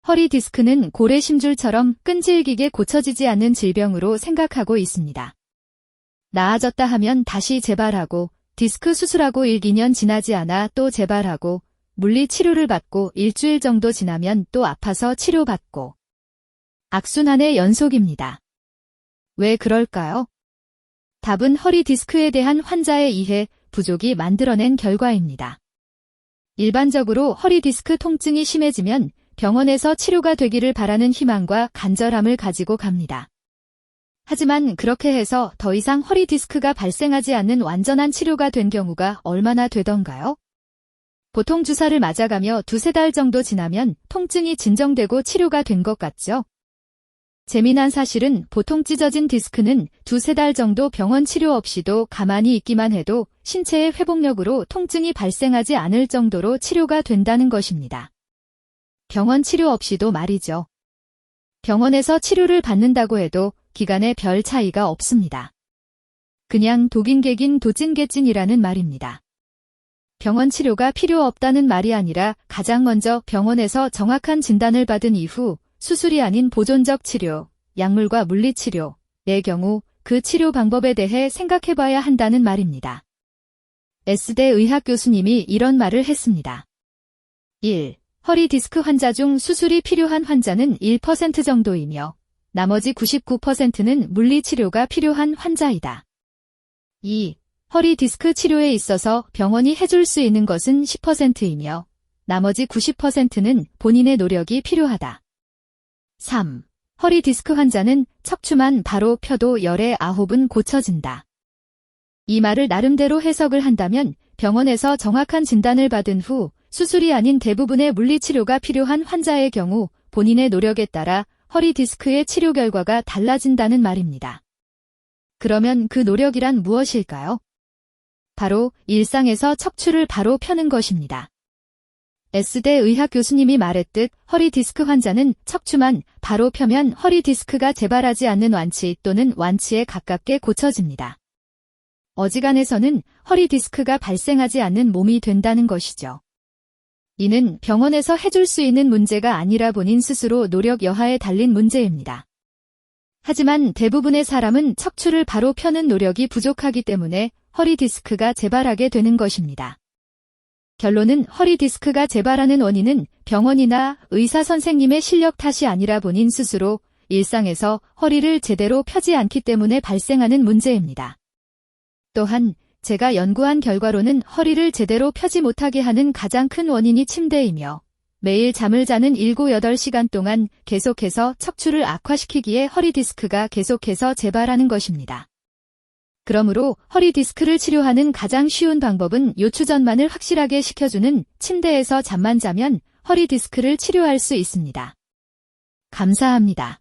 허리 디스크는 고래 심줄처럼 끈질기게 고쳐지지 않는 질병으로 생각하고 있습니다. 나아졌다 하면 다시 재발하고 디스크 수술하고 1~2년 지나지 않아 또 재발하고 물리 치료를 받고 일주일 정도 지나면 또 아파서 치료받고 악순환의 연속입니다. 왜 그럴까요? 답은 허리 디스크에 대한 환자의 이해 부족이 만들어낸 결과입니다. 일반적으로 허리 디스크 통증이 심해지면 병원에서 치료가 되기를 바라는 희망과 간절함을 가지고 갑니다. 하지만 그렇게 해서 더 이상 허리 디스크가 발생하지 않는 완전한 치료가 된 경우가 얼마나 되던가요? 보통 주사를 맞아가며 2~3달 정도 지나면 통증이 진정되고 치료가 된 것 같죠? 재미난 사실은 보통 찢어진 디스크는 2~3달 정도 병원 치료 없이도 가만히 있기만 해도 신체의 회복력으로 통증이 발생하지 않을 정도로 치료가 된다는 것입니다. 병원 치료 없이도 말이죠. 병원에서 치료를 받는다고 해도 기간에 별 차이가 없습니다. 그냥 독인객인 도찐개찐이라는 말입니다. 병원 치료가 필요 없다는 말이 아니라 가장 먼저 병원에서 정확한 진단을 받은 이후 수술이 아닌 보존적 치료, 약물과 물리치료의 경우 그 치료 방법에 대해 생각해봐야 한다는 말입니다. S대 의학 교수님이 이런 말을 했습니다. 1. 허리 디스크 환자 중 수술이 필요한 환자는 1% 정도이며 나머지 99%는 물리치료가 필요한 환자이다. 2. 허리 디스크 치료에 있어서 병원이 해줄 수 있는 것은 10%이며 나머지 90%는 본인의 노력이 필요하다. 3. 허리 디스크 환자는 척추만 바로 펴도 열에 9은 고쳐진다. 이 말을 나름대로 해석을 한다면 병원에서 정확한 진단을 받은 후 수술이 아닌 대부분의 물리치료가 필요한 환자의 경우 본인의 노력에 따라 허리 디스크의 치료 결과가 달라진다는 말입니다. 그러면 그 노력이란 무엇일까요? 바로 일상에서 척추를 바로 펴는 것입니다. S대 의학 교수님이 말했듯 허리 디스크 환자는 척추만 바로 펴면 허리 디스크가 재발하지 않는 완치 또는 완치에 가깝게 고쳐집니다. 어지간해서는 허리 디스크가 발생하지 않는 몸이 된다는 것이죠. 이는 병원에서 해줄 수 있는 문제가 아니라 본인 스스로 노력 여하에 달린 문제입니다. 하지만 대부분의 사람은 척추를 바로 펴는 노력이 부족하기 때문에 허리 디스크가 재발하게 되는 것입니다. 결론은 허리 디스크가 재발하는 원인은 병원이나 의사 선생님의 실력 탓이 아니라 본인 스스로 일상에서 허리를 제대로 펴지 않기 때문에 발생하는 문제입니다. 또한 제가 연구한 결과로는 허리를 제대로 펴지 못하게 하는 가장 큰 원인이 침대이며 매일 잠을 자는 7~8시간 동안 계속해서 척추를 악화시키기에 허리 디스크가 계속해서 재발하는 것입니다. 그러므로 허리 디스크를 치료하는 가장 쉬운 방법은 요추전만을 확실하게 식혀주는 침대에서 잠만 자면 허리 디스크를 치료할 수 있습니다. 감사합니다.